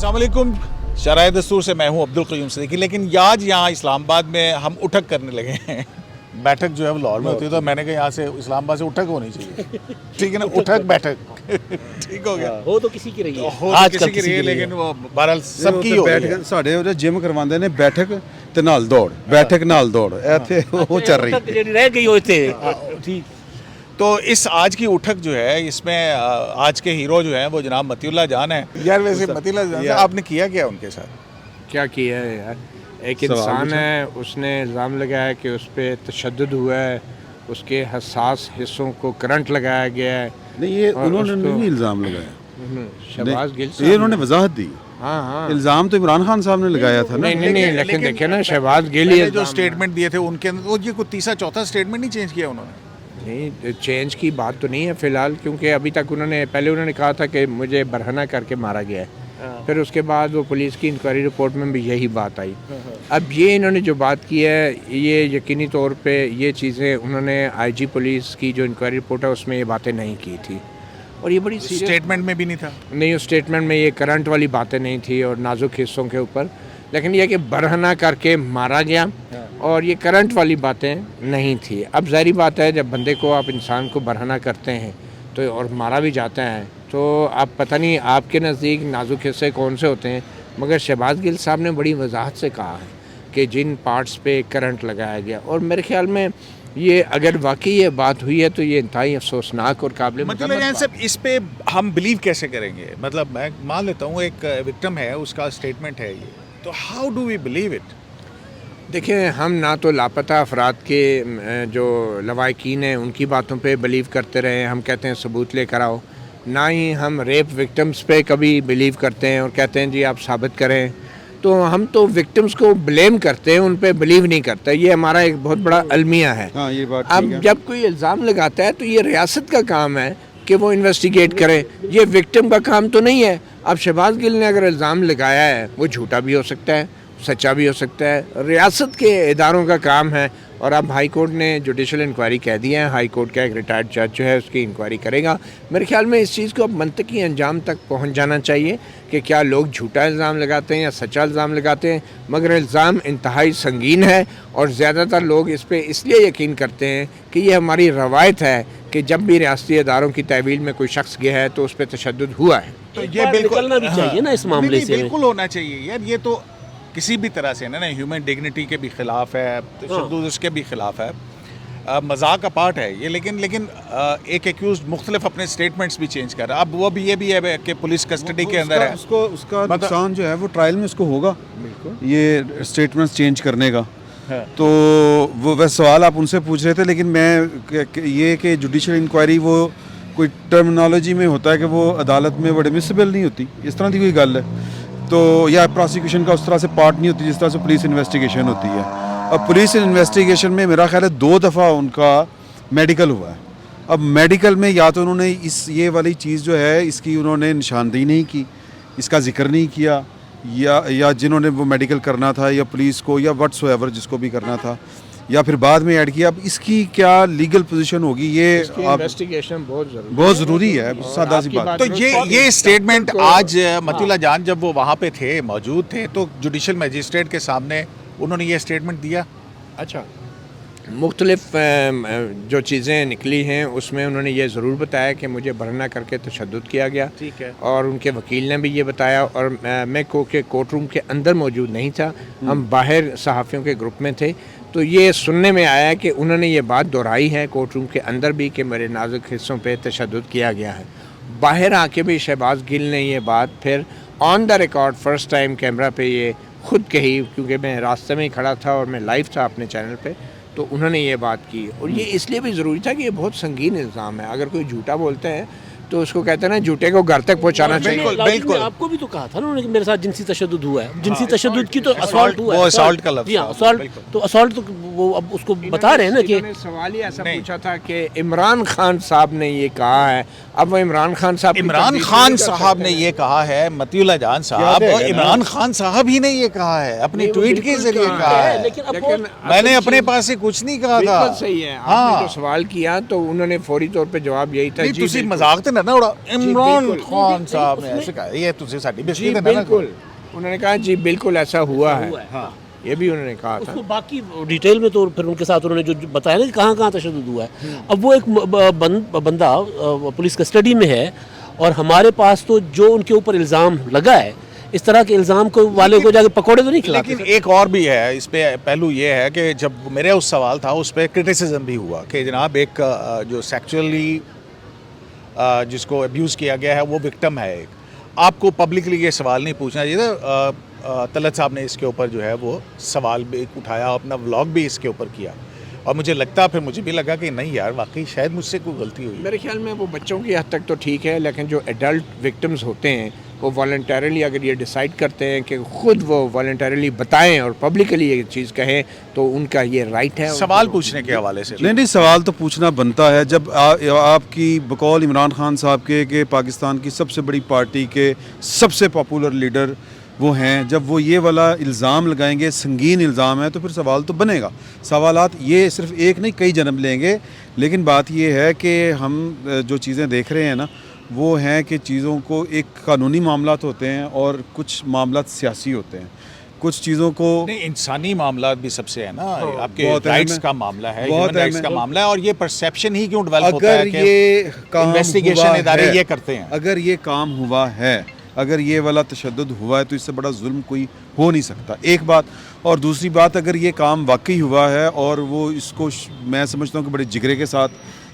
अस्सलाम वालेकुम। शराय दस्तूर से मैं हूं अब्दुल क़य्यूम सिद्दीकी। लेकिन आज यहाँ इस्लामाबाद में हम उठक करने लगे हैं। बैठक जो है वो लाहौर में होती है, तो मैंने कहा यहाँ से इस्लामाबाद से उठक होनी चाहिए। ठीक है ना, उठक बैठक ठीक हो गया। हो तो किसी की रही है, हो तो किसी की रही है, लेकिन वो बहरहाल सबकी हो रही है। ਸਾਡੇ ਉਹਦੇ ਜਿਮ ਕਰਵਾਉਂਦੇ ਨੇ ਬੈਠਕ ਤੇ ਨਾਲ ਦੌੜ, ਬੈਠਕ ਨਾਲ ਦੌੜ, ਇੱਥੇ ਉਹ ਚੱਲ ਰਹੀ ਹੈ। ਜਿਹੜੀ ਰਹਿ ਗਈ ਹੋਏ थे ठीक। तो इस आज की उठक जो है, इसमें आज के हीरो जो हैं वो जनाब मतीउल्लाह जान है। यार वैसे मतीउल्लाह जान साहब आपने किया क्या उनके साथ? क्या किया है यार, एक इंसान है, उसने इल्ज़ाम लगाया कि उस पर तशद्दुद हुआ है, उसके हसास हिस्सों को करंट लगाया गया है। नहीं, ये उन्होंने नहीं इल्ज़ाम लगाया, शहबाज गिल ये उन्होंने वजाहत दी। हाँ हाँ, इल्ज़ाम तो इमरान खान साहब ने लगाया था ना। नहीं, लेकिन देखिए ना, शहबाज गिल जो स्टेटमेंट दिए थे उनके अंदर वो ये कोई तीसरा चौथा स्टेटमेंट नहीं चेंज किया उन्होंने? नहीं, चेंज की बात तो नहीं है फ़िलहाल, क्योंकि अभी तक पहले उन्होंने कहा था कि मुझे बरहना करके मारा गया है। फिर उसके बाद वो पुलिस की इंक्वायरी रिपोर्ट में भी यही बात आई। अब ये इन्होंने जो बात की है, ये यकीनी तौर पे ये चीज़ें उन्होंने आईजी पुलिस की जो इंक्वायरी रिपोर्ट है उसमें ये बातें नहीं की थी, और ये बड़ी स्टेटमेंट में भी नहीं था। नहीं, उस स्टेटमेंट में ये करंट वाली बातें नहीं थी और नाजुक हिस्सों के ऊपर, लेकिन यह कि बरहना करके मारा गया और ये करंट वाली बातें नहीं थी। अब ज़ाहिर बात है, जब बंदे को आप इंसान को बरहना करते हैं तो और मारा भी जाता है, तो आप पता नहीं आपके नज़दीक नाजुक हिस्से कौन से होते हैं, मगर शहबाज गिल साहब ने बड़ी वजाहत से कहा है कि जिन पार्ट्स पे करंट लगाया गया, और मेरे ख्याल में ये अगर वाकई ये बात हुई है तो ये इंतहाई अफसोसनाक और काबिल मतलब जान साहब, इस पे हम बिलीव कैसे करेंगे? मतलब मैं मान लेता हूँ एक विक्टिम है, उसका स्टेटमेंट है ये, तो how do we believe it? देखिए, हम ना तो लापता अफराद के जो लवाकिन हैं उनकी बातों पे बिलीव करते रहे, हम कहते हैं सबूत लेकर आओ, ना ही हम रेप विक्टिम्स पे कभी बिलीव करते हैं और कहते हैं जी आप साबित करें। तो हम तो विक्टिम्स को ब्लेम करते हैं, उन पे बिलीव नहीं करते। ये हमारा एक बहुत बड़ा अलमिया है। हाँ, ये बात अब जब कोई इल्ज़ाम लगाता है तो ये रियासत का काम है कि वो इन्वेस्टिगेट करें, ये विक्टिम का काम तो नहीं है। अब शहबाज गिल ने अगर इल्ज़ाम लगाया है, वो झूठा भी हो सकता है, सच्चा भी हो सकता है, रियासत के इदारों का काम है। और अब हाई कोर्ट ने जुडिशल इंक्वायरी कह दिया है, हाई कोर्ट का एक रिटायर्ड जज जो है उसकी इंक्वायरी करेगा। मेरे ख्याल में इस चीज़ को अब मंतकी अंजाम तक पहुंच जाना चाहिए कि क्या लोग झूठा इल्ज़ाम लगाते हैं या सच्चा इल्ज़ाम लगाते हैं, मगर इल्ज़ाम इंतहाई संगीन है और ज़्यादातर लोग इस पर इसलिए यकीन करते हैं कि ये हमारी रवायत है कि जब भी रियासती इदारों की तहवील में कोई शख्स गया है तो उस पर तशद्दुद हुआ है। तो ये बिल्कुल भी चाहिए ना इस मामले से, बिल्कुल होना चाहिए यार। ये तो किसी भी तरह से ना ह्यूमन डिग्निटी के भी ख़िलाफ़ है, तशद्दुद उसके भी ख़िलाफ़ है। मजाक का पार्ट है ये, लेकिन एक एक्यूज मुख्तलिफ अपने स्टेटमेंट्स भी चेंज कर रहा है। अब वो भी ये भी है कि पुलिस कस्टडी के अंदर है, उसका नुकसान जो है वो ट्रायल में उसको होगा, ये स्टेटमेंट्स चेंज करने का। तो वो वह सवाल आप उनसे पूछ रहे थे, लेकिन मैं ये कि जुडिशल इंक्वायरी वो कोई टर्मिनोलॉजी में होता है कि वो अदालत में वो एडमिसिबल नहीं होती, इस तरह की कोई गल है। तो या प्रोसिक्यूशन का उस तरह से पार्ट नहीं होती जिस तरह से पुलिस इन्वेस्टिगेशन होती है। अब पुलिस इन्वेस्टिगेशन में मेरा ख्याल है 2 दफ़ा उनका मेडिकल हुआ है। अब मेडिकल में या तो उन्होंने ये वाली चीज़ जो है इसकी उन्होंने निशानदेही नहीं की, इसका जिक्र नहीं किया, या जिन्होंने वो मेडिकल करना था या पुलिस को या व्हाट्सएवर जिसको भी करना था, या फिर बाद में ऐड किया। अब इसकी क्या लीगल पोजीशन होगी, ये इन्वेस्टिगेशन बहुत ज़रूरी है, सादा सी बात। तो ये स्टेटमेंट आज मतीउल्लाह जान जब वो वहाँ पे थे, मौजूद थे, तो जुडिशल मजिस्ट्रेट के सामने उन्होंने ये स्टेटमेंट दिया। अच्छा, मुख्तलिफ जो चीज़ें निकली हैं उसमें उन्होंने ये ज़रूर बताया कि मुझे बरहना करके तशद्दुद किया गया, ठीक है, और उनके वकील ने भी ये बताया, और मैं कोर्ट रूम के अंदर मौजूद नहीं था, हम बाहर सहाफ़ियों के ग्रुप में थे। तो ये सुनने में आया कि उन्होंने ये बात दोहराई है कोर्ट रूम के अंदर भी कि मेरे नाजुक हिस्सों पे तशद्दुद किया गया है। बाहर आके भी शहबाज गिल ने ये बात फिर on the record first time camera पे ये खुद कही, क्योंकि मैं रास्ते में ही खड़ा था और मैं लाइव था अपने चैनल पे, तो उन्होंने ये बात की। और ये इसलिए भी ज़रूरी था कि ये बहुत संगीन इल्ज़ाम है। अगर कोई झूठा बोलते हैं तो उसको कहते हैं ना, झूठे को घर तक पहुंचाना चाहिए। बिल्कुल। आपको भी तो कहा था ना उन्होंने कि मेरे साथ जिनसी तशद्दुद हुआ है, जिनसी तशद्दुद की तो असॉल्ट हुआ है, वो असॉल्ट का लफ्ज़, असॉल्ट तो असॉल्ट तो वो अब उसको बता रहे हैं ना कि सवाल ही ऐसा पूछा था कि इमरान खान साहब ने ये कहा है। अब वो इमरान खान साहब ने ये कहा है, मतीउल्लाह जान साहब, इमरान खान साहब ही ने ये कहा है, अपनी ट्वीट के जरिए कहा है, लेकिन मैंने अपने पास से कुछ नहीं कहा था। सही है, आपने जो सवाल किया तो उन्होंने फौरी तौर पे जवाब यही था, जी मजाक तो ना ना उड़ा इमरान बिल्कुल। खान साहब ने ऐसे कहा ये तुझे साडी जी बेइज्जती देना ना बिल्कुल, उन्होंने कहा जी बिल्कुल ऐसा हुआ है, हाँ। ये भी उन्होंने कहा था। उसको बाकी डिटेल में तो फिर उनके साथ उन्होंने जो जो बताया ना कि कहाँ कहाँ तशद्दुद हुआ है। अब वो एक बंदा पुलिस कस्टडी में है और हमारे पास तो जो उनके ऊपर इल्ज़ाम लगा है, इस तरह के इल्ज़ाम को वाले को जाके पकौड़े तो नहीं खिलाते। लेकिन एक और भी है इस पे पहलू ये है कि जब मेरा उस सवाल था उस पर क्रिटिसिज्म भी हुआ कि जनाब एक जो सेक्सुअली जिसको अब्यूज़ किया गया है वो विक्टिम है एक, आपको पब्लिकली ये सवाल नहीं पूछना चाहिए था। तलत साहब ने इसके ऊपर जो है वो सवाल भी उठाया, अपना व्लॉग भी इसके ऊपर किया और फिर मुझे भी लगा कि नहीं यार वाकई शायद मुझसे कोई गलती हुई। मेरे ख्याल में वो बच्चों की हद तक तो ठीक है, लेकिन जो एडल्ट विक्टिम्स होते हैं वो वॉलंटरली अगर ये डिसाइड करते हैं कि खुद वो वॉलंटरली बताएं और पब्लिकली ये चीज़ कहें तो उनका ये राइट है। सवाल पूछने के हवाले से नहीं सवाल तो पूछना बनता है जब आपकी बकौल इमरान खान साहब के पाकिस्तान की सबसे बड़ी पार्टी के सबसे पॉपुलर लीडर वो हैं, जब वो ये वाला इल्ज़ाम लगाएंगे, संगीन इल्ज़ाम है, तो फिर सवाल तो बनेगा। सवालात ये सिर्फ एक नहीं कई जन्म लेंगे, लेकिन बात ये है कि हम जो चीज़ें देख रहे हैं ना वो हैं कि चीज़ों को एक कानूनी मामलात होते हैं और कुछ मामलात सियासी होते हैं। कुछ चीज़ों को नहीं इंसानी मामला भी सबसे है ना, आपके बहुत राइट्स अहम है। का मामला है, बहुत ह्यूमन राइट्स अहम का है। मामला है और ये परसेप्शन ही क्यों डेवलप होता है अगर कि ये काम इन्वेस्टिगेशन हुआ इदारे है, ये करते हैं। अगर ये काम हुआ है, अगर ये वाला तशद्दुद हुआ है तो इससे बड़ा जुल्म कोई हो नहीं सकता, एक बात। और दूसरी बात, अगर ये काम वाकई हुआ है और वो इसको मैं समझता हूँ कि बड़े जिगरे के साथ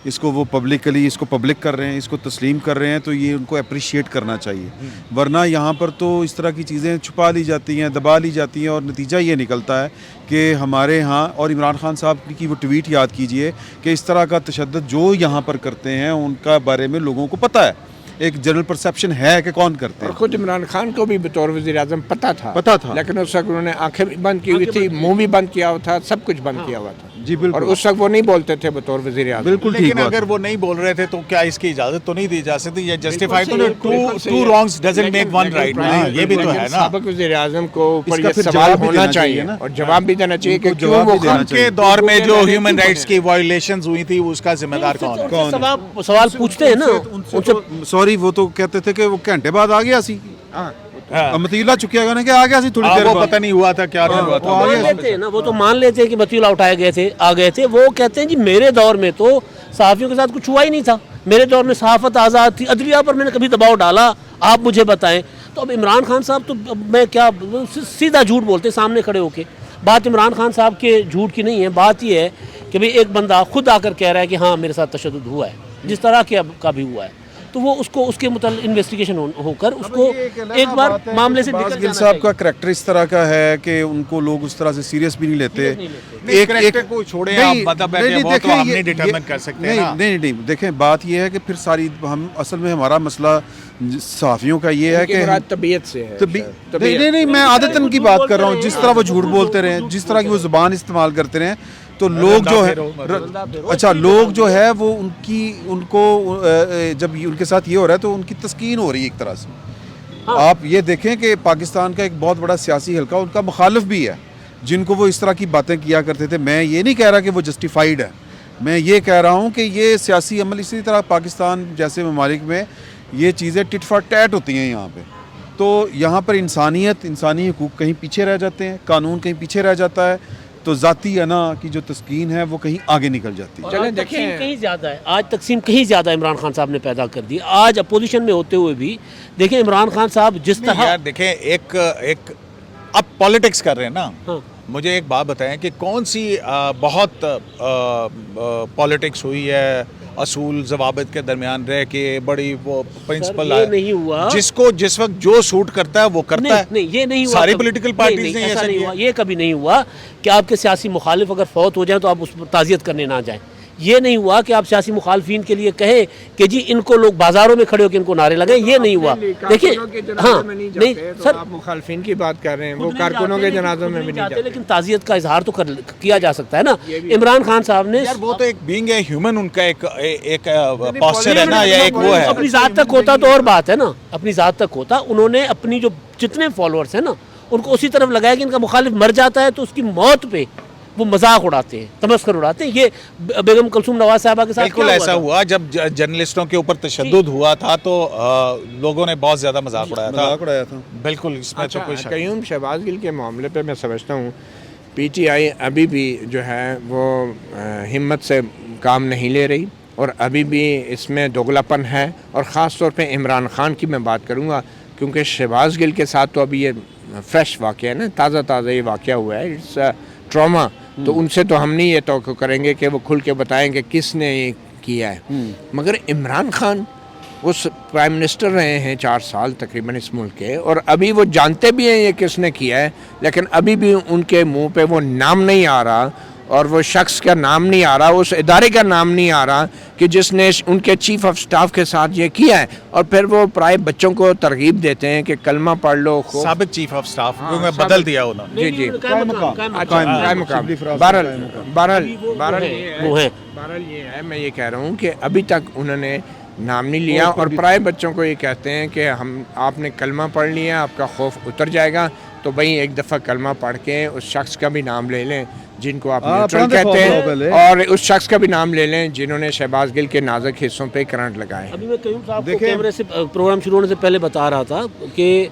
इसको वो पब्लिकली इसको पब्लिक कर रहे हैं, इसको तस्लीम कर रहे हैं, तो ये उनको अप्रिशिएट करना चाहिए। वरना यहाँ पर तो इस तरह की चीज़ें छुपा ली जाती हैं, दबा ली जाती हैं और नतीजा ये निकलता है कि हमारे यहाँ, और इमरान खान साहब की वो ट्वीट याद कीजिए कि इस तरह का तशद्दुद जो यहाँ पर करते हैं उनका बारे में लोगों को पता है, एक जनरल परसेप्शन है कि कौन करते और हैं। खुद इमरान खान को भी बतौर वज़ीर-ए-आज़म पता था, लेकिन उस वक्त उन्होंने आंखें भी बंद की हुई थी, मुंह भी बंद किया हुआ था, सब कुछ बंद किया हुआ था। जी बिल्कुल। और उस वक्त वो नहीं बोलते थे बतौर वज़ीर-ए-आज़म। बिल्कुल ठीक लेकिन बात अगर है। वो नहीं बोल रहे थे तो क्या इसकी इजाजत तो नहीं दी जा सकती? ये जस्टिफाई तो बिल्कुल नहीं, सही टू है। रॉन्ग्स डजंट मेक वन लेकिन राइट ना, प्राइम ये भी तो लेकिन है ना। साबिक वज़ीर-ए-आज़म को ऊपर इसका ये फिर सवाल जवाब भी होना देना चाहिए चाहिए ना। और जवाब भी देना चाहिए कि उनको क्यों जवाब वो भी देना खान चाहिए। के दौर में जो उनको ह्यूमन क्यों राइट्स की वायलेशंस हुई थी उसका जिम्मेदार कौन है? उनसे सवाल पूछते हैं ना उनसे। सॉरी, वो तो कहते थे कि वो घंटे बाद आ गया सी, मतीला चुकिया ने कि आ गया सी थोड़ी देर वो बाद। पता नहीं हुआ था क्या नहीं हुआ वो था। आ मान गया। लेते हैं ना, वो तो मान लेते हैं कि बतीला उठाए गए थे, आ गए थे। वो कहते हैं जी मेरे दौर में तो सहाफ़ियों के साथ कुछ हुआ ही नहीं था, मेरे दौर में सहाफ़त आज़ाद थी, अदलिया पर मैंने कभी दबाव डाला, आप मुझे बताएं। तो अब इमरान खान साहब तो अब मैं क्या सीधा झूठ बोलते सामने खड़े होके। बात इमरान खान साहब के झूठ की नहीं है, बात यह है कि भाई एक बंदा खुद आकर कह रहा है कि हाँ मेरे साथ तशद्दुद हुआ है, जिस तरह का भी हुआ है, तो वो उसको उसके मुताल्लिक़ इन्वेस्टिगेशन होकर उसको एक बार मामले से निकल गिल जाना साहब का चाहिए। करैक्टर इस तरह का है कि उनको लोग उस तरह से सीरियस भी नहीं लेते। नहीं, character को छोड़ें आप, मतलब है कि वो तो हम नहीं determine कर सकते हैं ना। नहीं, देखें बात ये है कि फिर सारी हम असल में हमारा मसला सहाफ़ियों का ये है कि मुराद तबीयत से है। नहीं, मैं आदतन की बात कर रहा हूँ। जिस तरह वो झूठ बोलते रहे, जिस तरह की वो ज़ुबान इस्तेमाल करते रहे, तो लोग जो है अच्छा लोग जो है वो उनको जब उनके साथ ये हो रहा है तो उनकी तस्कीन हो रही है एक तरह से। आप ये देखें कि पाकिस्तान का एक बहुत बड़ा सियासी हल्का उनका मुखालिफ भी है, जिनको वो इस तरह की बातें किया करते थे। मैं ये नहीं कह रहा कि वो जस्टिफाइड है, मैं ये कह रहा हूँ कि ये सियासी अमल इसी तरह पाकिस्तान जैसे ममालिक में ये चीज़ें टिट फॉर टैट होती हैं यहाँ पे, तो यहाँ पर इंसानी हकूक़ कहीं पीछे रह जाते हैं, कानून कहीं पीछे रह जाता है, तो ज़ाती अना की जो तस्कीन है वो कहीं आगे निकल जाती है। चलें तकसीम कहीं ज़्यादा है, आज तकसीम कहीं ज़्यादा इमरान खान साहब ने पैदा कर दी। आज अपोजिशन में होते हुए भी देखें इमरान खान साहब जिस नहीं तरह यार देखें, एक अब पॉलिटिक्स कर रहे हैं ना। हाँ। मुझे एक बात बताएं कि कौन सी बहुत पॉलिटिक्स हुई है असूल जवाबित के दरमियान रह के, बड़ी वो प्रिंसिपल ये नहीं हुआ जिसको जिस वक्त जो सूट करता है वो करता है। नहीं ये नहीं हुआ सारी कभी। पॉलिटिकल नहीं, पार्टीज नहीं, ने ऐसा ऐसा नहीं किया। हुआ, ये कभी नहीं हुआ कि आपके सियासी मुखालिफ अगर फौत हो जाए तो आप उस पर ताज़ियत करने ना जाएं। ये नहीं हुआ कि आप सियासी मुखालफिन के लिए कहें कि जी इनको लोग बाजारों में खड़े होकर इनको नारे लगाएं, ये नहीं हुआ। देखिए हाँ नहीं सर, आप मुखालफिन की बात कर रहे हैं, वो कारकुनों के जनाजों में भी नहीं जाते। लेकिन ताज़ियत का इजहार तो किया जा सकता है ना। इमरान खान साहब ने यार वो तो एक बीइंग है ह्यूमन, उनका एक पोस्चर है ना, या एक वो है। अपनी ज़ात तक होता तो और बात है ना, अपनी ज़ात तक होता। उन्होंने अपनी जो जितने फॉलोअर्स हैं ना उनको उसी तरफ लगाया कि इनका मुखालिफ मर जाता है तो उसकी मौत पे वो मजाक उड़ाते हैं, तमस्कर उड़ाते हैं। ये बेगम कुलसूम नवाज साहबा के साथ बिल्कुल क्या ऐसा हुआ जब जर्नलिस्टों के ऊपर तशद्दुद हुआ था तो लोगों ने बहुत ज़्यादा मजाक उड़ाया था। बिल्कुल, इसमें तो कोई शक नहीं। कयूम शहबाज गिल के मामले पे मैं समझता हूँ पीटीआई अभी भी जो है वो हिम्मत से काम नहीं ले रही और अभी भी इसमें दोगलापन है। और ख़ास तौर पे इमरान ख़ान की मैं बात करूँगा क्योंकि शहबाज गिल के साथ तो अभी ये फ्रेश वाक़या है ना, ताज़ा ये वाक़या हुआ है, इट्स ट्रॉमा। तो उनसे तो हम नहीं ये तवक्को करेंगे कि वो खुल के बताएंगे किसने ये किया है। मगर इमरान ख़ान उस प्राइम मिनिस्टर रहे हैं 4 साल तकरीबन इस मुल्क के, और अभी वो जानते भी हैं ये किसने किया है, लेकिन अभी भी उनके मुंह पे वो नाम नहीं आ रहा और वो शख्स का नाम नहीं आ रहा, उस इदारे का नाम नहीं आ रहा कि जिसने उनके चीफ ऑफ स्टाफ के साथ ये किया है। और फिर वो प्राय बच्चों को तरगीब देते हैं कि कलमा पढ़ लो। साबिक चीफ ऑफ स्टाफ को बदल दिया उन्होंने। जी बहरहाल ये है, मैं ये कह रहा हूँ कि अभी तक उन्होंने नाम नहीं लिया और प्राय बच्चों को ये कहते हैं कि हम आपने कलमा पढ़ लिया आपका खौफ उतर जाएगा, तो भाई एक दफ़ा कलमा पढ़ के उस शख्स का भी नाम ले लें जिनको आप न्यूट्रल कहते हैं, और उस शख्स का भी नाम ले लें जिन्होंने शहबाज गिल के नाजुक हिस्सों पे करंट लगाए। अभी मैं कयूम साहब को कैमरे से प्रोग्राम शुरू होने से पहले बता रहा था कि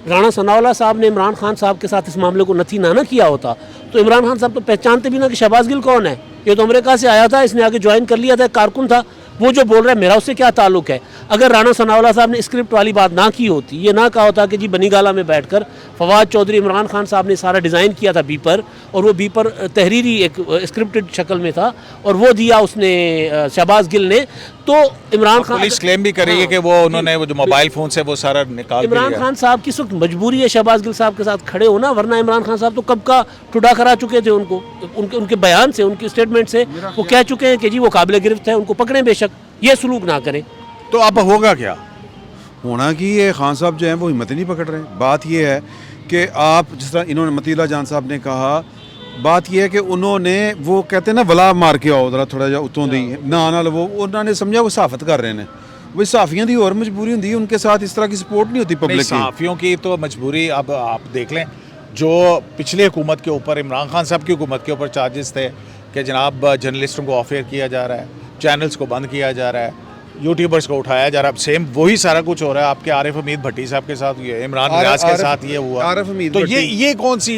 राणा सनाउल्लाह साहब ने इमरान खान साहब के साथ इस मामले को नथी ना किया होता तो इमरान खान साहब तो पहचानते भी ना कि शहबाज गिल कौन है। ये तो अमेरिका से आया था, इसने आगे ज्वाइन कर लिया था, कारकुन था। वो जो बोल रहा है मेरा उससे क्या ताल्लुक है। अगर राणा सनाउल्लाह साहब ने स्क्रिप्ट वाली बात ना की होती, ये ना कहा होता कि जी बनीगाला में बैठकर फवाद चौधरी इमरान खान साहब ने सारा डिज़ाइन किया था बीपर, और वो बीपर तहरीरी एक स्क्रिप्टेड शक्ल में था और वो दिया उसने शहबाज गिल ने, तो इमरान खान पुलिस क्लेम भी करेगी कि वो उन्होंने वो जो मोबाइल फ़ोन से वो सारा निकाल इमरान खान साहब की इस वक्त मजबूरी है शहबाज गिल साहब के साथ खड़े होना, वरना इमरान खान साहब तो कब का ठुडा करा चुके थे उनको। उनके बयान से, उनकी स्टेटमेंट से वो कह चुके हैं कि जी वो काबिल गिरफ्त है, उनको पकड़ें, बेशक ये सलूक ना करें। तो अब होगा क्या? होना कि ये खान साहब जो हैं वो हिम्मत ही नहीं पकड़ रहे। बात ये है कि आप जिस तरह इन्होंने मतीला जान साहब ने कहा, बात यह है कि उन्होंने वो कहते हैं ना वला मार के आओ जरा थोड़ा जा उतों दी ना वो उन्होंने समझा वो सहाफत कर रहे हैं। वो सहाफ़ियों की और मजबूरी होती है, उनके साथ इस तरह की सपोर्ट नहीं होती पब्लिक की। सहाफ़ियों की तो मजबूरी, अब आप देख लें जो पिछली हुकूमत के ऊपर, इमरान खान साहब की हुकूमत के ऊपर चार्जेस थे कि जनाब जर्नलिस्टों को ऑफेयर किया जा रहा है, चैनल्स को बंद किया जा रहा है, यूट्यूबर्स को उठाया जा रहा है। सेम वही सारा कुछ हो रहा है आपके आरिफ हमीद भट्टी साहब के साथ, ये इमरान रियाज के साथ ये हुआ। आरिफ हमीद तो ये कौन सी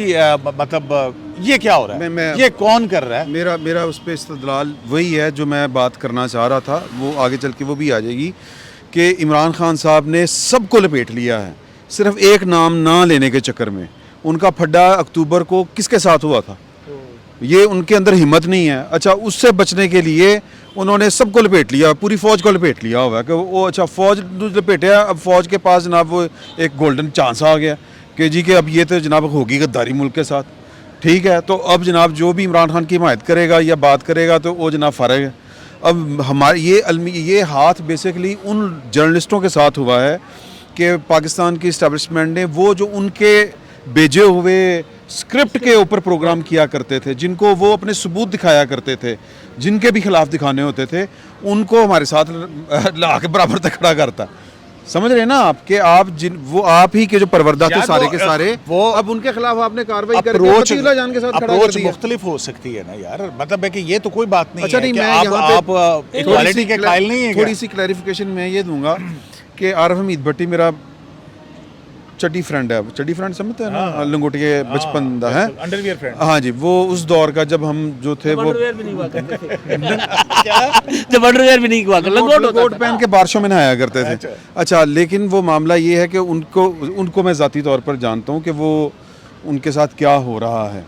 मतलब ये क्या हो रहा है? ये कौन कर रहा है? मेरा उस पर इस्तदलाल वही है जो मैं बात करना चाह रहा था, वो आगे चल के वो भी आ जाएगी कि इमरान खान साहब ने सबको लपेट लिया है सिर्फ एक नाम ना लेने के चक्कर में। उनका फड्डा अक्टूबर को किसके साथ हुआ था, ये उनके अंदर हिम्मत नहीं है। अच्छा, उससे बचने के लिए उन्होंने सबको लपेट लिया, पूरी फ़ौज को लपेट लिया हुआ है कि वो अच्छा फ़ौज लपेटे। अब फ़ौज के पास जनाब वो एक गोल्डन चांस आ गया कि जी कि अब ये तो जनाब होगी गद्दारी मुल्क के साथ, ठीक है। तो अब जनाब जो भी इमरान खान की हिमायत करेगा या बात करेगा तो वो जनाब फ़र्क है। अब हमारे ये हाथ बेसिकली उन जर्नलिस्टों के साथ हुआ है कि पाकिस्तान की इस्टेब्लिशमेंट ने वो जो उनके भेजे हुए स्क्रिप्ट के ऊपर प्रोग्राम किया करते थे, जिनको वो अपने सबूत दिखाया करते थे, जिनके भी खिलाफ दिखाने होते थे, उनको हमारे साथ ला के बराबर तक खड़ा करता। समझ रहे हैं ना आप कि आप वो आप ही के जो परवरदा थे सारे के सारे, वो अब उनके खिलाफ आपने कार्रवाई करके मतीला जान के साथ खड़ा कर दिया। मुख्तलिफ हो सकती है ना यार, मतलब है कि ये तो कोई बात नहीं अच्छा है कि आप इक्वालिटी के कायल नहीं है। थोड़ी सी क्लैरिफिकेशन मैं ये दूंगा कि आरिफ हमीद भट्टी मेरा चड्डी फ्रेंड है, चड्डी फ्रेंड समझते हैं ना, लंगोटी के बचपन दा है, अंडरवियर फ्रेंड। हाँ जी, वो उस दौर का जब हम जो थे वो अंडरवियर भी नहीं हुआ करते थे जब अंडरवियर भी नहीं हुआ करते, लंगोट पहन के बारिशों में नहाया करते थे। अच्छा, लेकिन वो मामला ये है कि उनको मैं ज़ाती तौर पर जानता हूँ कि वो उनके साथ क्या हो रहा है,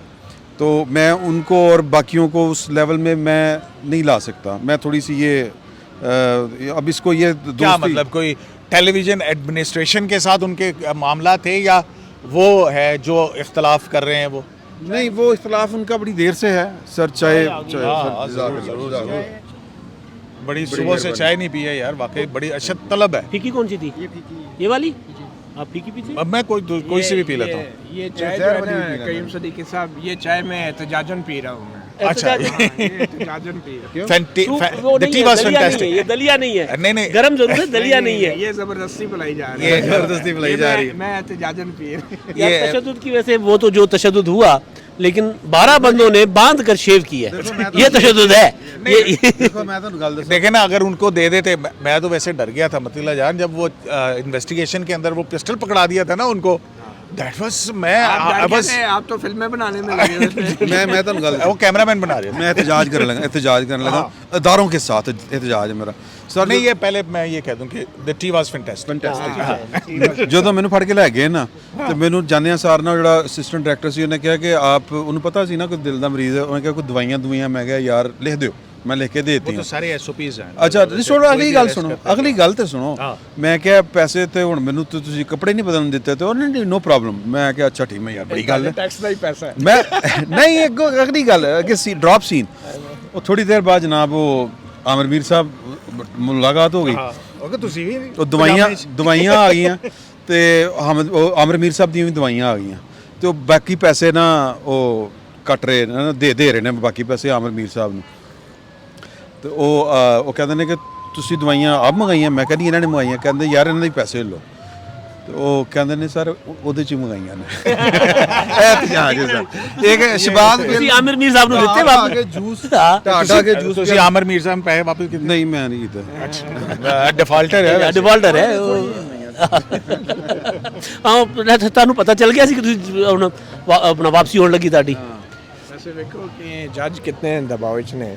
तो मैं उनको और बाकियों को उस लेवल में मैं नहीं ला सकता। मैं थोड़ी सी ये अब इसको ये क्या मतलब कोई टेलीविज़न एडमिनिस्ट्रेशन के साथ उनके मामला थे या वो है जो इख्तलाफ कर रहे हैं? वो नहीं, वो इख्तलाफ उनका बड़ी देर से है सर। चाहे बड़ी सुबह से चाय नहीं पी है यार, वाकई बड़ी अशद तलब है। फीकी कौन सी थी? ये वाली आप फीकी पी थी? अब मैं कोई सी भी पी लेता हूँ। ये चाय जो है ना कयूम सदीकी साहब, ये चाय मैं एहतजाजन पी रहा हूँ। अच्छा, एहतजाजन पी रहा फैंटास्टिक। ये दलिया नहीं है, नहीं गरम जरूर है, दलिया नहीं है। ये जबरदस्ती पिलाई जा रही ये जबरदस्ती पिलाई जा रही है। मैं एहतजाजन पी रहा हूँ। तशद्दुद की वजह से वो तो जो तशद्दुद हुआ लेकिन 12 बंदों ने बांध कर शेव किया है। ये तशद्दुद है। देखो मैं तो गल दसां, देखे ना, अगर उनको दे देते, मैं तो वैसे डर गया था मतीला जान, जब वो इन्वेस्टिगेशन के अंदर वो पिस्टल पकड़ा दिया था ना उनको, दैट वाज मैं बस आप तो फिल्में बनाने में लगे हुए थे। मैं तो गल वो कैमरामैन बना रहे थे। मैं एहतजाज करने लगा इदारों के साथ एहतजाज है मेरा सर। नहीं, ये पहले मैं ये कह दूं कि द टी वाज फैंटास्टिक। ਜਦੋਂ ਮੈਨੂੰ ਫੜ ਕੇ ਲੈ ਗਏ ਨਾ ਤੇ ਮੈਨੂੰ ਜਾਂਦਿਆਂ ਸਾਰ ਨਾ ਜਿਹੜਾ ਅਸਿਸਟੈਂਟ ਡਾਇਰੈਕਟਰ ਸੀ ਉਹਨੇ ਕਿਹਾ ਕਿ ਆਪ ਉਹਨੂੰ ਪਤਾ ਸੀ ਨਾ ਕੋਈ ਦਿਲ ਦਾ ਮਰੀਜ਼ ਹੈ, ਉਹਨੇ ਕਿਹਾ ਕੋਈ ਦਵਾਈਆਂ ਮੈਂ ਕਿਹਾ ਯਾਰ ਲਿਖ ਦਿਓ, ਮੈਂ ਲਿਖ ਕੇ ਦੇ वो ਦਿੱਤੀਆਂ। तो सारे एसओपीज हैं। ਅੱਛਾ ਤੁਸੀਂ ਸੁਣੋ, ਅਗਲੀ ਗੱਲ ਤੇ ਸੁਣੋ। ਮੈਂ ਕਿਹਾ ਪੈਸੇ ਤੇ ਹੁਣ ਮੈਨੂੰ ਤੇ ਤੁਸੀਂ ਕੱਪੜੇ ਨਹੀਂ ਬਦਲਣ ਦਿੱਤੇ ਤੇ ਉਹਨੇ ਨੋ ਪ੍ਰੋਬਲਮ। ਮੈਂ ਕਿਹਾ ਅੱਛਾ ਠੀਕ, ਮੈਂ ਯਾਰ ਬੜੀ ਗੱਲ ਹੈ, टैक्स का ही पैसा है। ਮੈਂ ਨਹੀਂ ਅਗਲੀ ਗੱਲ ਅੱਗੇ ਸੀ ਡ੍ਰੌਪ ਸੀਨ। ਉਹ ਥੋੜੀ ਦੇਰ ਬਾਅਦ ਜਨਾਬ ਉਹ ਆਮਰ ਮੀਰ ਸਾਹਿਬ ਮੁਲਾਕਾਤ ਹੋ ਗਈ। ओके ਤੁਸੀਂ ਵੀ ਉਹ ਦਵਾਈਆਂ ਆ ਗਈਆਂ ਤੇ ਉਹ ਆਮਰ ਮੀਰ ਸਾਹਿਬ ਦੀਆਂ ਵੀ ਦਵਾਈਆਂ ਆ ਗਈਆਂ ਤੇ ਉਹ ਬਾਕੀ ਪੈਸੇ ਨਾ ਉਹ ਕੱਟ ਰਹੇ ਨੇ, ਦੇ ਰਹੇ ਨੇ ਬਾਕੀ ਪੈਸੇ ਆਮਰ ਮੀਰ ਸਾਹਿਬ ਨੂੰ। ਤੇ ਉਹ ਕਹਿੰਦੇ ਨੇ ਕਿ ਤੁਸੀਂ ਦਵਾਈਆਂ ਆਪ ਮੰਗਾਈਆਂ? ਮੈਂ ਕਹਿੰਦੀ ਇਹਨਾਂ ਨੇ ਮੰਗਾਈਆਂ। ਕਹਿੰਦੇ ਯਾਰ ਇਹਨਾਂ ਦੇ ਪੈਸੇ ਲਓ। ਤੇ ਉਹ ਕਹਿੰਦੇ ਨੇ ਸਰ ਉਹਦੇ ਚ ਹੀ ਮੰਗਾਈਆਂ ਨੇ। एहतजाज है सर। एक शहबाज ਤੁਸੀਂ ਆਮਿਰ ਮੀਰ ਸਾਹਿਬ ਨੂੰ ਦਿੱਤੇ ਵਾਪਸ? के जूस हाँ। टाटा के जूस ਤੁਸੀਂ ਆਮਰ ਮੀਰ ਸਾਹਿਬ ਪੈਸੇ ਵਾਪਸ ਕਿਤੇ? नहीं मैं नहीं कीता। डिफॉल्टर है। ਡਿਫਾਲਟਰ ਹੈ ਹਾਂ। ਤੁਹਾਨੂੰ ਪਤਾ ਚੱਲ ਗਿਆ ਸੀ ਕਿ ਤੁਸੀਂ ਹੁਣ ਆਪਣਾ ਵਾਪਸੀ ਹੋਣ ਲੱਗੀ ਤੁਹਾਡੀ? वैसे देखो कि जज कितने दबाव च ने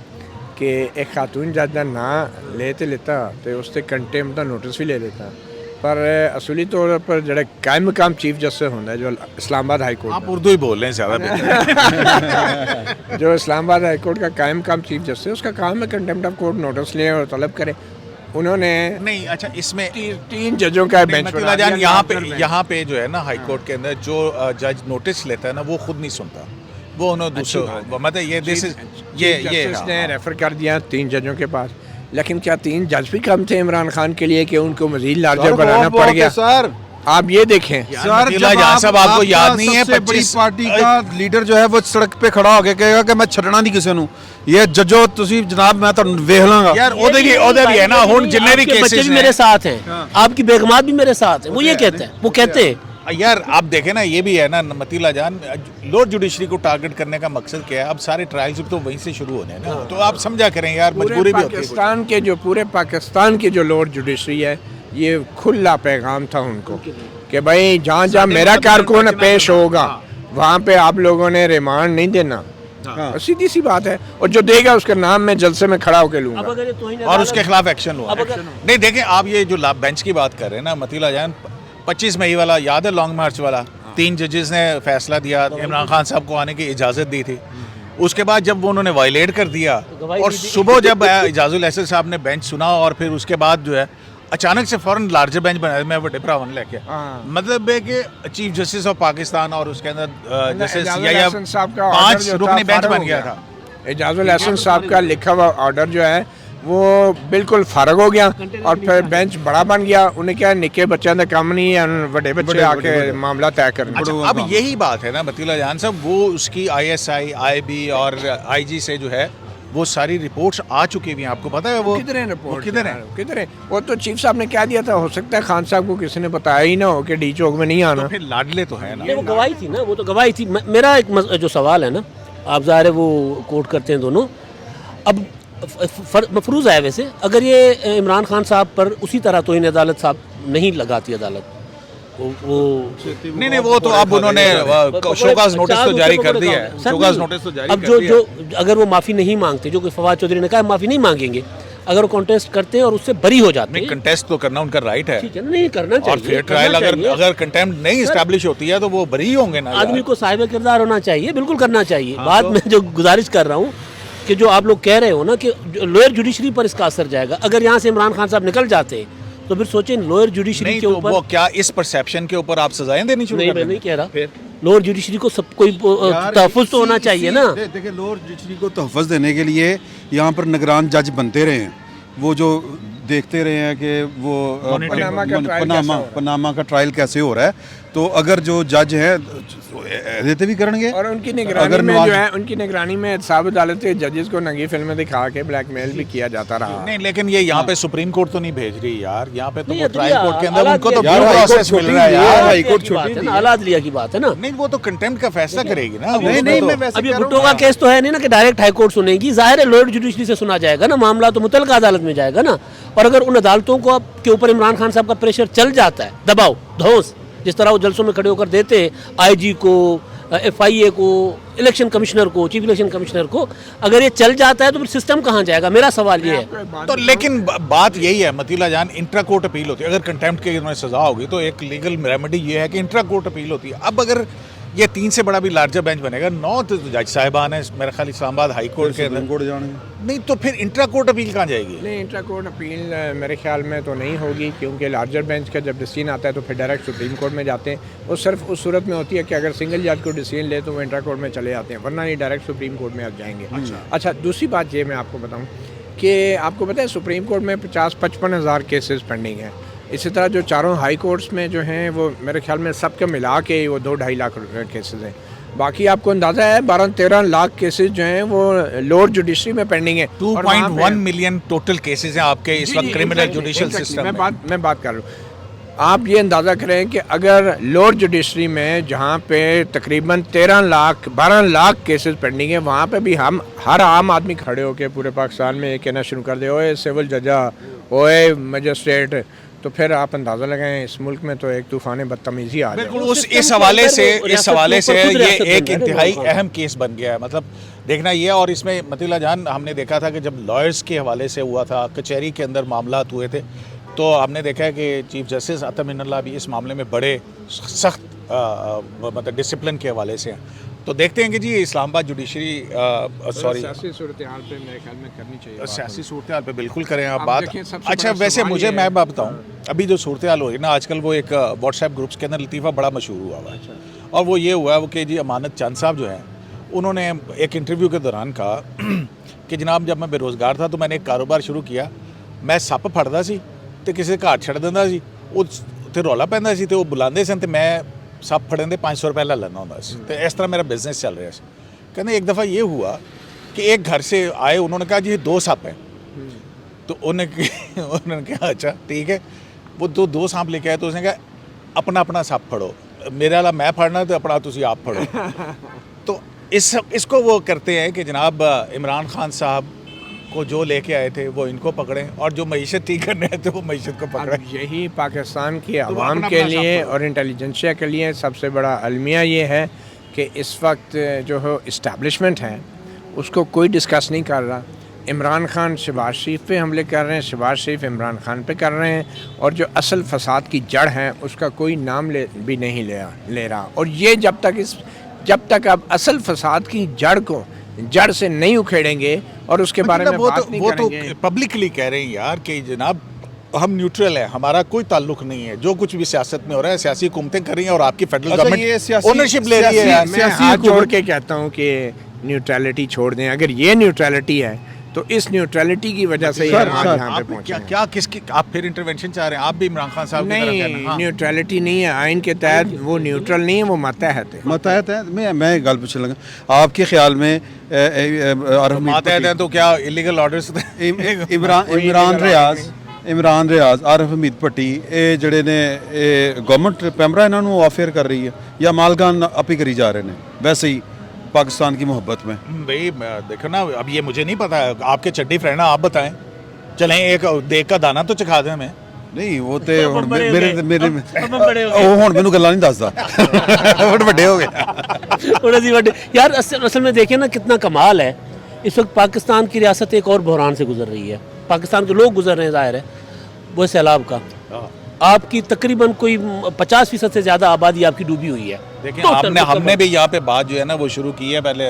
कि एक खातून जज का नाम ले तो लेता तो उससे कंटेम्प्ट का नोटिस भी ले लेता, पर असली तौर पर जो कायम मकाम चीफ जस्टिस होता है जो इस्लामाबाद हाई कोर्ट आप उर्दू ही बोल रहे हैं ज़्यादा। जो इस्लामाबाद हाई कोर्ट का कायम मकाम चीफ जस्टिस, उसका काम है कंटेम्प्ट ऑफ कोर्ट नोटिस ले और तलब करे। उन्होंने नहीं, अच्छा इसमें तीन जजों का बेंच मतीला बना जान दिया। यहाँ पे जो है ना हाई कोर्ट के अंदर जो जज नोटिस लेता है ना वो खुद नहीं सुनता, वो उन्होंने दूसरे मतलब ये दिस इज ये ने रेफर कर दिया 3 जजों के पास। लेकिन क्या 3 जज भी कम थे इमरान खान के लिए कि उनको मजीद लार्जर बनाना पड़ गया? सर आप ये देखें सर मतीला जान साहब आपको याद नहीं है सबसे बड़ी 25 पार्टी का लीडर जो है वो सड़क पे खड़ा होके कहेगा कि मैं छड़ना नहीं किसी ਨੂੰ। ये जजो ਤੁਸੀਂ जनाब मैं ਤੁਹਾਨੂੰ ਵੇਖ ਲਾਂਗਾ। यार ਉਹਦੇ भी है ना ਹੁਣ जितने भी आपके बच्चे केसेस भी मेरे साथ हैं, आपकी बेगमात भी मेरे साथ हैं। वो ये कहते हैं, वो कहते हैं यार आप देखें ना, ये भी है ना मतीला जान, लोअर जुडिशरी को टारगेट करने का मकसद क्या है? अब सारे ट्रायल्स तो वहीं से शुरू होने हैं ना, तो आप समझा करें यार, मजबूरी भी होती है। पाकिस्तान के जो पूरे पाकिस्तान की जो लोअर जुडिशरी है ये खुला पैगाम था उनको कि भाई जहाँ जहाँ मेरा कारकुन पेश होगा वहाँ पे आप लोगों ने रिमांड नहीं देना। सीधी सी बात है, और जो देगा उसका नाम मैं जलसे में खड़ा होकर अब लूंगा अगर ये तौहीन और उसके खिलाफ एक्शन हुआ। अब अगर- नहीं देखें आप ये जो बेंच की बात कर रहे हैं ना मतीला जान, 25 मई वाला याद है, लॉन्ग मार्च वाला? 3 जजेस ने फैसला दिया, इमरान खान साहब को आने की इजाज़त दी थी। उसके बाद जब वो उन्होंने वायलेट कर दिया और सुबह जब इजाजुल एहसन साहब ने बेंच सुना और फिर उसके बाद जो है अचानक से फौरन लार्जर बेंच बनाया, मैं बड़े भरावन लेके, मतलब है कि चीफ जस्टिस ऑफ पाकिस्तान और उसके अंदर जस्टिस एजाजुल साहब का 5 रुकनी बेंच बन गया था। एजाजुल एहसन साहब का लिखा हुआ ऑर्डर जो है वो बिल्कुल फारग हो गया और फिर बेंच बड़ा बन गया। उन्हें क्या निक्के बच्चों का काम नहीं है, बड़े बच्चे आके मामला तय करना। अच्छा, अब यही बात है ना मतीला जान साहब, वो उसकी ISI, IB और IG से जो है वो सारी रिपोर्ट्स आ चुकी हुई हैं, आपको पता है? वो किधर है रिपोर्ट? किधर है? किधर है? वो तो चीफ साहब ने क्या दिया था, हो सकता है खान साहब को किसी ने बताया ही ना हो कि डी चौक में नहीं आना। तो फिर लाडले तो है ना। नहीं, वो गवाही थी ना, वो तो गवाही थी। मेरा एक जो सवाल है ना, आप ज़ाहिर है वो कोर्ट करते हैं दोनों, अब मफरूज़ है वैसे, अगर ये इमरान खान साहब पर उसी तरह तौहीन अदालत साहब नहीं लगाती अदालत, वो नहीं वो तो अब उन्होंने शोकाज नोटिस तो जारी कर दिया है, शोकाज नोटिस तो जारी अब कर दिया। जो अगर वो माफ़ी नहीं मांगते, जो कि फवाद चौधरी ने कहा माफ़ी नहीं मांगेंगे, अगर वो कॉन्टेस्ट करते हैं और उससे बरी हो जाते नहीं, हैं, कंटेस्ट तो करना उनका राइट है, ठीक है, नहीं करना चाहिए। और फेयर ट्रायल अगर कंटेम्प्ट नहीं एस्टैब्लिश होती है तो वो बरी ही होंगे ना। आदमी को साहिब किरदार होना चाहिए, बिल्कुल करना चाहिए। बाद में जो गुजारिश कर रहा हूँ कि जो आप लोग कह रहे हो ना कि लोअर जुडिशरी पर इसका असर जाएगा, अगर यहाँ से इमरान खान साहब निकल जाते हैं तो फिर सोचें लोअर जुडिशरी नहीं के तो ऊपर। वो क्या इस परसेप्शन के ऊपर आप सजाएं देनी शुरू नहीं, कर मैं देंगे? नहीं कह रहा, लोअर जुडिशरी को सब कोई तहफ़्फ़ुज़ तो होना चाहिए ना। देखिए लोअर जुडिशरी को तहफ़्फ़ुज़ देने के लिए यहाँ पर निगरान जज बनते रहे हैं, वो जो देखते रहे हैं कि वो पनामा का ट्रायल कैसे हो रहा है। पनामा का ट्रायल कैसे हो रहा है। तो अगर जो जज हैं ਇਹਦੇ ਤੇ ਵੀ ਕਰਨਗੇ और उनकी निगरानी अगर में नवाज- जो है उनकी निगरानी में एहतसाब अदालत के जजेस को नंगी फिल्में दिखा के ब्लैकमेल भी किया जाता रहा। नहीं लेकिन ये यहाँ पे सुप्रीम कोर्ट तो नहीं भेज रही यार, यहाँ पे तो नहीं, वो ट्रायल अदलिया, कोर्ट के अंदर अदालत उनको तो के ड्यू अंदर- प्रोसेस मिल रहा है यार। हाई कोर्ट की छोटी बात है दी ना, है। आला अदलिया की बात है ना। नहीं वो तो कंटेम्प्ट का फैसला करेगी ना। नहीं उसमें नहीं तो- मैं वैसे अब ये कह रहा हूँ भुट्टो का केस तो है नहीं ना कि डायरेक्ट हाई कोर्ट सुनेगी, जाहिर है लोअर जुडिशरी से सुना जाएगा ना, मामला तो मुतलका अदालत में जाएगा ना। और अगर उन अदालतों को के ऊपर इमरान खान साहब का प्रेशर चल जाता है, दबाव धौंस जिस तरह वो जलसों में खड़े होकर देते हैं आईजी को, FIA को, इलेक्शन कमिश्नर को, चीफ इलेक्शन कमिश्नर को, अगर ये चल जाता है तो फिर सिस्टम कहाँ जाएगा? मेरा सवाल ये है। तो लेकिन बात यही है मतीला जान, इंट्रा कोर्ट अपील होती है। अगर कंटेम्प्ट की उन्हें सजा होगी तो एक लीगल रेमेडी ये है कि इंट्रा कोर्ट अपील होती है। अब अगर ये 3 से बड़ा भी लार्जर बेंच बनेगा, 9 तो जज साहिबान है मेरे ख्याल इस्लामाबाद हाई कोर्ट के सुप्रीम अंदर, कोर्ट जाएंगे। नहीं तो फिर इंट्रा कोर्ट अपील कहाँ जाएगी? नहीं, इंट्रा कोर्ट अपील मेरे ख्याल में तो नहीं होगी, क्योंकि लार्जर बेंच का जब डिसीजन आता है तो फिर डायरेक्ट सुप्रीम कोर्ट में जाते हैं। वो सिर्फ उस सूरत में होती है कि अगर सिंगल जज को डिसीजन ले तो वो इंट्रा कोर्ट में चले जाते हैं, वरना नहीं डायरेक्ट सुप्रीम कोर्ट में आ जाएंगे। अच्छा, दूसरी बात ये मैं आपको बताऊँ कि आपको पता है सुप्रीम कोर्ट में 50-55 हज़ार केसेस पेंडिंग हैं। इसी तरह जो चारों हाई कोर्ट्स में जो हैं वो मेरे ख्याल में सब के मिला के वो 2-2.5 लाख केसेस हैं। बाकी आपको अंदाज़ा है 12-13 लाख केसेस जो हैं वो लोअर जुडिशरी में पेंडिंग है। 2.1 मिलियन टोटल केसेस हैं आपके इस वक्त क्रिमिनल जुडिशियल सिस्टम में। मैं बात कर रहा हूँ। आप ये अंदाज़ा करें कि अगर लोअर जुडिशरी में जहाँ पे तकरीबन 12 लाख केसेस पेंडिंग है, वहाँ पे भी हम हर आम आदमी खड़े होकर पूरे पाकिस्तान में ये कहना शुरू कर दे, ओए सिविल जजा, ओए मजिस्ट्रेट, तो फिर आप अंदाज़ा लगाएं इस मुल्क में तो एक तूफ़ान बदतमीज़ी आ बिल्कुल जाएगा। उस इस हवाले से ये रियासत एक बन गया, इंतहाई हाँ। अहम केस बन गया है। मतलब देखना ये, और इसमें मतीला जान हमने देखा था कि जब लॉयर्स के हवाले से हुआ था, कचहरी के अंदर मामला हुए थे, तो हमने देखा है कि चीफ जस्टिस अता मिनल्ला भी इस मामले में बड़े सख्त मतलब डिसिप्लिन के हवाले से हैं। तो देखते हैं कि जी इस्लामाबाद जुडिशरी सॉरी सियासी सूरत हाल पे मेरे ख्याल में करनी चाहिए बात। सियासी सूरत हाल पे बिल्कुल करें आप आप बात। देखिए, सबसे अच्छा बड़ा वैसे सवाल मुझे ये है- मैं बात बताऊं, अभी जो सूरत हाल हो रही है ना आजकल, वो एक व्हाट्सएप ग्रुप्स के अंदर लतीफ़ा बड़ा मशहूर हुआ हुआ है। और वो ये हुआ है कि जी अमानत चंद साहब जो हैं, उन्होंने एक इंटरव्यू के दौरान कहा कि जनाब जब मैं बेरोज़गार था तो मैंने एक कारोबार शुरू किया, मैं सप फड़दा सी ते किसी का हाथ छड़ दिंदा सी, उत्थे रौला पैंदा सी ते वो बुलांदे सन ते मैं सप फड़न दे 500 रुपये लै लैंदा हुंदा सी, ते इस तरह मेरा बिजनेस चल रहा सी। कहते एक दफ़ा ये हुआ कि एक घर से आए, उन्होंने कहा जी 2 सांप हैं, तो उन्होंने कहा अच्छा ठीक है। वो 2 सांप लेके आए तो उसने कहा अपना अपना सांप फड़ो, मेरे वाला मैं फड़ना तो अपना तुसी आप फड़ो। तो इसको वो करते हैं कि जनाब इमरान खान साहब को जो लेके आए थे वो इनको पकड़ें, और जो मईशत ठीक करने आए थे वो मईशत को पकड़ें। अब यही पाकिस्तान की वो आवाम अपना के अपना लिए सब और इंटेलिजेंसिया के लिए सबसे बड़ा अलमिया ये है कि इस वक्त जो है इस्टेब्लिशमेंट है उसको कोई डिस्कस नहीं कर रहा। इमरान खान शहबाज शरीफ पे हमले कर रहे हैं, शहबाज शरीफ इमरान खान पे कर रहे हैं, और जो असल फसाद की जड़ है उसका कोई नाम भी नहीं ले रहा। और ये जब तक आप असल फसाद की जड़ को जड़ से नहीं उखेड़ेंगे और उसके बारे में बात नहीं करेंगे। वो तो पब्लिकली कह रहे हैं यार कि जनाब हम न्यूट्रल है, हमारा कोई ताल्लुक नहीं है, जो कुछ भी सियासत में हो रहा है सियासी हुकूमतें कर रही हैं और आपकी फेडरल अच्छा, ये गवर्नमेंट सियासी- ओनरशिप ले रही है यार। मैं हाथ जोड़ के कहता हूँ कि न्यूट्रलिटी छोड़ दें। अगर ये न्यूट्रलिटी है तो इस न्यूट्रलिटी की वजह से ही सर, हम आज सर, यहाँ पे आप पहुँचे क्या हैं। क्या किसकी आप फिर इंटरवेंशन चाह रहे हैं? आप भी इमरान खान साहब की तरह नहीं, कहना, हाँ। न्यूट्रलिटी नहीं है आइन के तहत, वो न्यूट्रल नहीं है, वो मातहत है। मतहत है। मैं एक गल पूछने लगा, आपके ख्याल में मातहत है तो क्या इलीगल ऑर्डर्स इमरान रियाज आरिफ हमीद भट्टी ये जड़े ने गवर्नमेंट पैमरा इन्हों ऑफेयर कर रही है या मालकान अपी करी जा रहे हैं वैसे ही पाकिस्तान की मोहब्बत में? भाई देखो ना, अब ये मुझे नहीं पता है, आपके चड्डी फ्रेंड आप बताएं। चलें एक देख का दाना तो चखा दें हमें। नहीं वो तो हुण मेरे बड़े हो ਉਹ ਹੁਣ ਮੈਨੂੰ ਗੱਲਾਂ ਨਹੀਂ ਦੱਸਦਾ ਹੁਣ ਵੱਡੇ ਹੋ ਗਏ। थोड़ा सी बड़े यार, असल में देखिए ना कितना कमाल है। इस वक्त पाकिस्तान की रियासत एक और बहरान से गुजर रही है, पाकिस्तान के लोग गुजर रहे हैं, जाहिर है वो सैलाब का। आपकी तकरीबन कोई 50% से ज़्यादा आबादी आपकी डूबी हुई है। देखिए हमने भी यहाँ पे बात जो है ना वो शुरू की है पहले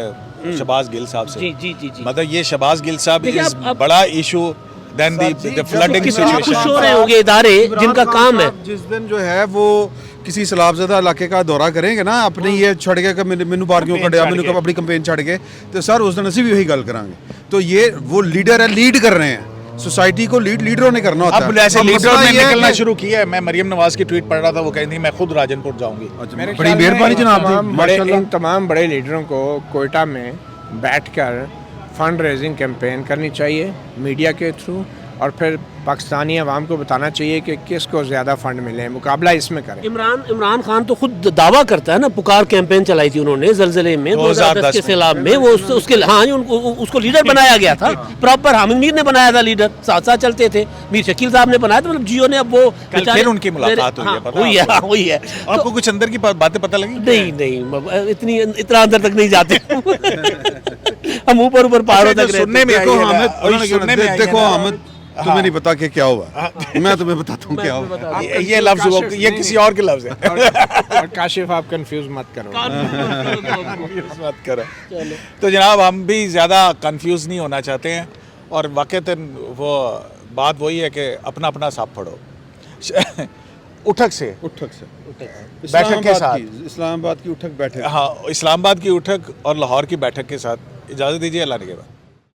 शहबाज गिल साहब से। जी जी जी जी। मतलब ये शहबाज गिल साहब देखिए, इज आप- बड़ा इशू देन द फ्लडिंग कितना खुश हो सिचुएशन। रहे होंगे इदारे जिनका काम है। जिस दिन जो है वो किसी सैलाबज़दा इलाके का दौरा करेंगे ना, अपने ये छड़ के कि मैनू बाहर क्यों कढ़िया, मैनू अपनी कंपेन छड़ के, तो सर उस दिन असी भी वही गल करांगे। तो ये वो लीडर है, लीड कर रहे हैं, सोसाइटी को लीडरों ने करना होता अब है। ऐसे अब लीडर मसला ने ये है निकलना कि- शुरू किया है। मैं मरियम नवाज की ट्वीट पढ़ रहा था, वो कहती थी मैं खुद राजनपुर जाऊंगी। अच्छा, मेरे बड़ी ख्याल में मेहरबानी इन जनाब जी, तमाम बड़े माशाल्लाह। इन तमाम बड़े लीडरों को कोयटा में बैठकर फंड रेजिंग कैंपेन करनी चाहिए मीडिया के थ्रू, और फिर पाकिस्तानी अवाम को बताना चाहिए कि किसको ज़्यादा फंड मिले, मुकाबला इसमें करें। इमरान खान तो खुद दावा करता है ना, पुकार कैंपेन चलाई थी उन्होंने जलजले में 2010 के 2010 सैलाब में, वो उसके हाँ जी उसको लीडर बनाया गया था प्रॉपर। हामिद मीर ने बनाया था लीडर, साथ साथ चलते थे। मीर शकील साहब ने बनाया था, मतलब जियो ने अब वो कल फिर उनकी मुलाकात हुई है, पता हुई है, हुई है। आपको कुछ अंदर की बातें पता लगी? नहीं, इतना अंदर तक नहीं जाते हम ऊपर पहाड़ों अच्छा, तक जो सुनने में देखो आई है ना, हामिद, वही सुनने में आई है देखो ना। हामिद, तुम्हें नहीं पता कि क्या हुआ, मैं तुम्हें बताता हूँ क्या हुआ। ये लफ्ज वो, ये किसी और के लफ्ज है। और काशिफ आप कंफ्यूज मत करो। मत करो। तो जनाब हम भी ज़्यादा कंफ्यूज नहीं होना चाहते हैं, और वाक़तन वो बात वही है कि अपना अपना साफ पढ़ो। उठक से उठक से बैठक के साथ, इस्लामाबाद की उठक बैठक। हाँ, इस्लामाबाद की उठक और लाहौर की बैठक के साथ इजाज़त दीजिए। अल्लाह ने के बाद।